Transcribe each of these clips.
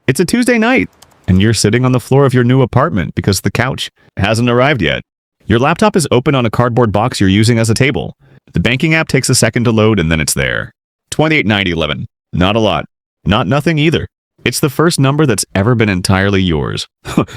It's a Tuesday night, and you're sitting on the floor of your new apartment because the couch hasn't arrived yet. Your laptop is open on a cardboard box you're using as a table. The banking app takes a second to load, and then it's there. 289011. Not a lot. Not nothing either. It's the first number that's ever been entirely yours.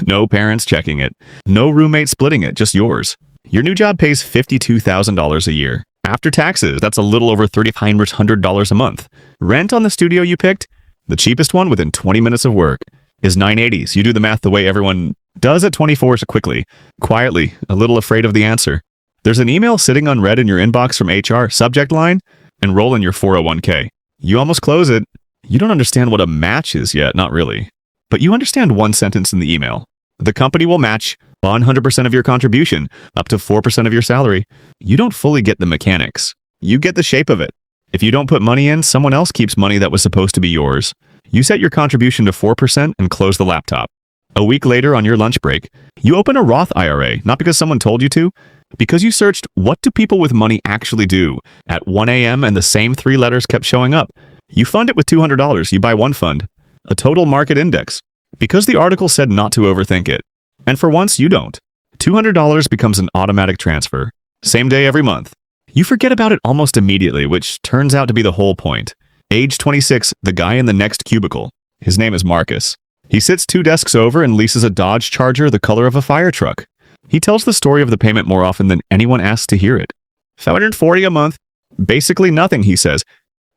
No parents checking it. No roommate splitting it, just yours. Your new job pays $52,000 a year. After taxes, that's a little over $3,500 a month. Rent on the studio you picked, the cheapest one within 20 minutes of work, is $980. So you do the math the way everyone does at 24 so quickly, quietly, a little afraid of the answer. There's an email sitting unread in your inbox from HR, subject line, enroll in your 401k. You almost close it. You don't understand what a match is yet, not really. But you understand one sentence in the email. The company will match 100% of your contribution, up to 4% of your salary. You don't fully get the mechanics. You get the shape of it. If you don't put money in, someone else keeps money that was supposed to be yours. You set your contribution to 4% and close the laptop. A week later on your lunch break, you open a Roth IRA, not because someone told you to, because you searched what do people with money actually do at 1 a.m. and the same three letters kept showing up. You fund it with $200. You buy one fund, a total market index, because the article said not to overthink it. And for once, you don't. $200 becomes an automatic transfer. Same day every month. You forget about it almost immediately, which turns out to be the whole point. Age 26, the guy in the next cubicle. His name is Marcus. He sits 2 desks over and leases a Dodge Charger the color of a fire truck. He tells the story of the payment more often than anyone asks to hear it. $540 a month. Basically nothing, he says.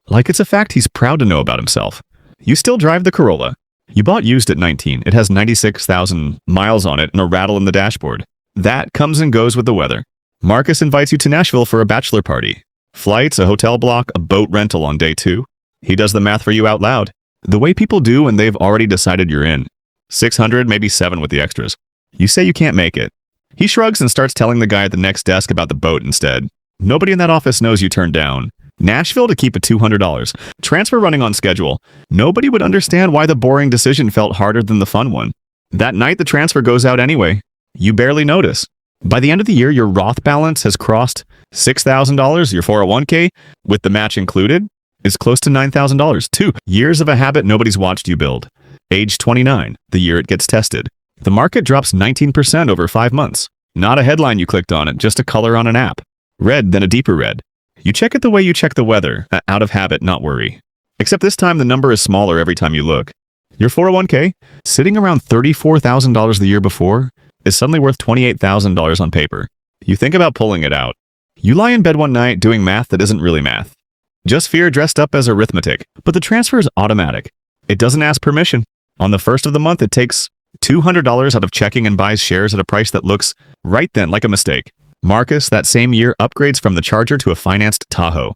Like it's a fact he's proud to know about himself. You still drive the Corolla. You bought used at 19. It has 96,000 miles on it and a rattle in the dashboard. That comes and goes with the weather. Marcus invites you to Nashville for a bachelor party. Flights, a hotel block, a boat rental on day 2. He does the math for you out loud. The way people do when they've already decided you're in. 600, maybe 7 with the extras. You say you can't make it. He shrugs and starts telling the guy at the next desk about the boat instead. Nobody in that office knows you turned down Nashville to keep a $200. Transfer running on schedule. Nobody would understand why the boring decision felt harder than the fun one. That night, the transfer goes out anyway. You barely notice. By the end of the year, your Roth balance has crossed $6,000. Your 401k, with the match included, is close to $9,000. 2 years of a habit nobody's watched you build. Age 29, the year it gets tested. The market drops 19% over 5 months. Not a headline you clicked on it, just a color on an app. Red, then a deeper red. You check it the way you check the weather, out of habit, not worry. Except this time the number is smaller every time you look. Your 401k, sitting around $34,000 the year before, is suddenly worth $28,000 on paper. You think about pulling it out. You lie in bed one night doing math that isn't really math. Just fear dressed up as arithmetic, but the transfer is automatic. It doesn't ask permission. On the first of the month, it takes $200 out of checking and buys shares at a price that looks, right then, like a mistake. Marcus, that same year, upgrades from the Charger to a financed Tahoe.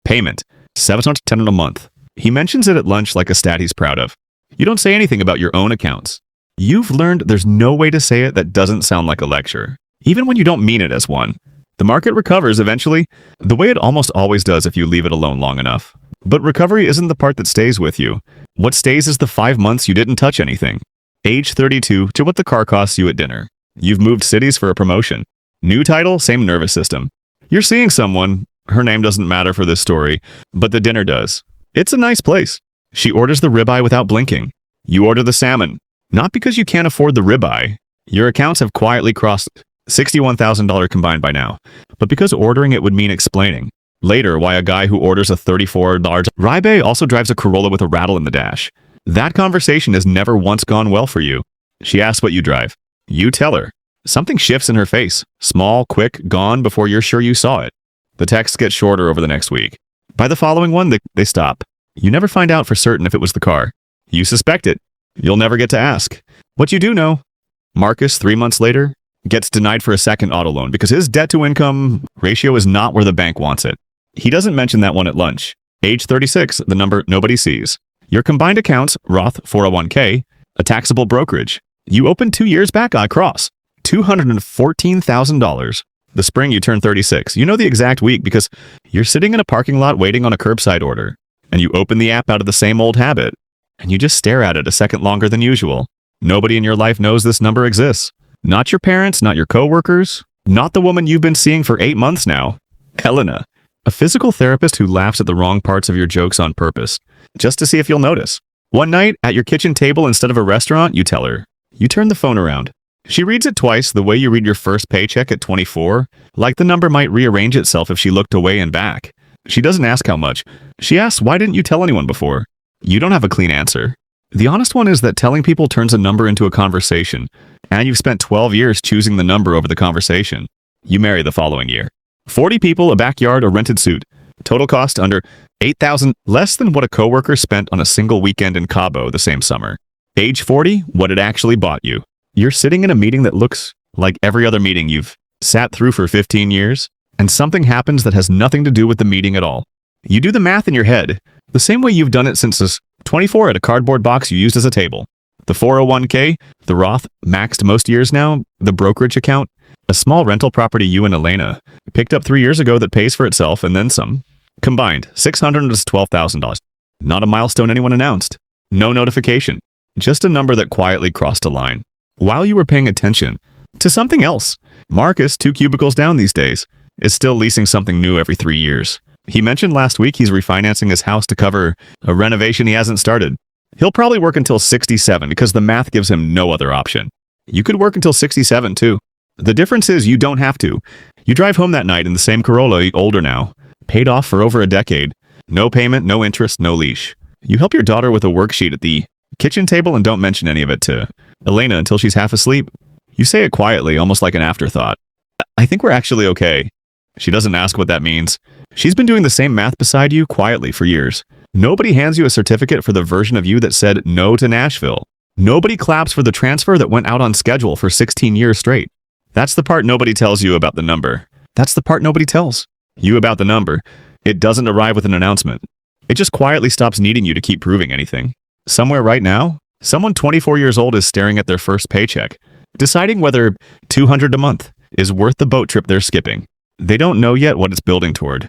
Payment, $710 a month. He mentions it at lunch like a stat he's proud of. You don't say anything about your own accounts. You've learned there's no way to say it that doesn't sound like a lecture, even when you don't mean it as one. The market recovers eventually, the way it almost always does if you leave it alone long enough. But recovery isn't the part that stays with you. What stays is the 5 months you didn't touch anything. Age 32 to what the car costs you at dinner. You've moved cities for a promotion. New title, same nervous system. You're seeing someone, her name doesn't matter for this story, but the dinner does. It's a nice place. She orders the ribeye without blinking. You order the salmon. Not because you can't afford the ribeye. Your accounts have quietly crossed $61,000 combined by now, but because ordering it would mean explaining later why a guy who orders a $34 ribeye also drives a Corolla with a rattle in the dash. That conversation has never once gone well for you. She asks what you drive. You tell her. Something shifts in her face. Small, quick, gone before you're sure you saw it. The texts get shorter over the next week. By the following one, they stop. You never find out for certain if it was the car. You suspect it. You'll never get to ask. What you do know, Marcus, 3 months later, gets denied for a second auto loan because his debt-to-income ratio is not where the bank wants it. He doesn't mention that one at lunch. Age 36, the number nobody sees. Your combined accounts, Roth 401k, a taxable brokerage. You opened 2 years back, I cross. $214,000. The spring you turn 36. You know the exact week because you're sitting in a parking lot waiting on a curbside order, and you open the app out of the same old habit, and you just stare at it a second longer than usual. Nobody in your life knows this number exists. Not your parents, not your coworkers, not the woman you've been seeing for 8 months now. Helena, a physical therapist who laughs at the wrong parts of your jokes on purpose, just to see if you'll notice. One night, at your kitchen table instead of a restaurant, you tell her. You turn the phone around. She reads it twice the way you read your first paycheck at 24, like the number might rearrange itself if she looked away and back. She doesn't ask how much. She asks, why didn't you tell anyone before? You don't have a clean answer. The honest one is that telling people turns a number into a conversation, and you've spent 12 years choosing the number over the conversation. You marry the following year. 40 people, a backyard, a rented suit. Total cost under $8,000, less than what a coworker spent on a single weekend in Cabo the same summer. Age 40, what it actually bought you. You're sitting in a meeting that looks like every other meeting you've sat through for 15 years, and something happens that has nothing to do with the meeting at all. You do the math in your head, the same way you've done it since 24 at a cardboard box you used as a table. The 401k, the Roth, maxed most years now, the brokerage account, a small rental property you and Elena picked up 3 years ago that pays for itself and then some. Combined, $600 to $12,000. Not a milestone anyone announced. No notification. Just a number that quietly crossed a line. While you were paying attention to something else. Marcus, 2 cubicles down these days, is still leasing something new every 3 years. He mentioned last week he's refinancing his house to cover a renovation he hasn't started. He'll probably work until 67 because the math gives him no other option. You could work until 67 too. The difference is you don't have to. You drive home that night in the same Corolla, older now, paid off for over a decade. No payment, no interest, no leash. You help your daughter with a worksheet at the kitchen table and don't mention any of it to Elena until she's half asleep. You say it quietly, almost like an afterthought. I think we're actually okay. She doesn't ask what that means. She's been doing the same math beside you quietly for years. Nobody hands you a certificate for the version of you that said no to Nashville. Nobody claps for the transfer that went out on schedule for 16 years straight. That's the part nobody tells you about the number. That's the part nobody tells you about the number. It doesn't arrive with an announcement. It just quietly stops needing you to keep proving anything. Somewhere right now, someone 24 years old is staring at their first paycheck, deciding whether $200 a month is worth the boat trip they're skipping. They don't know yet what it's building toward.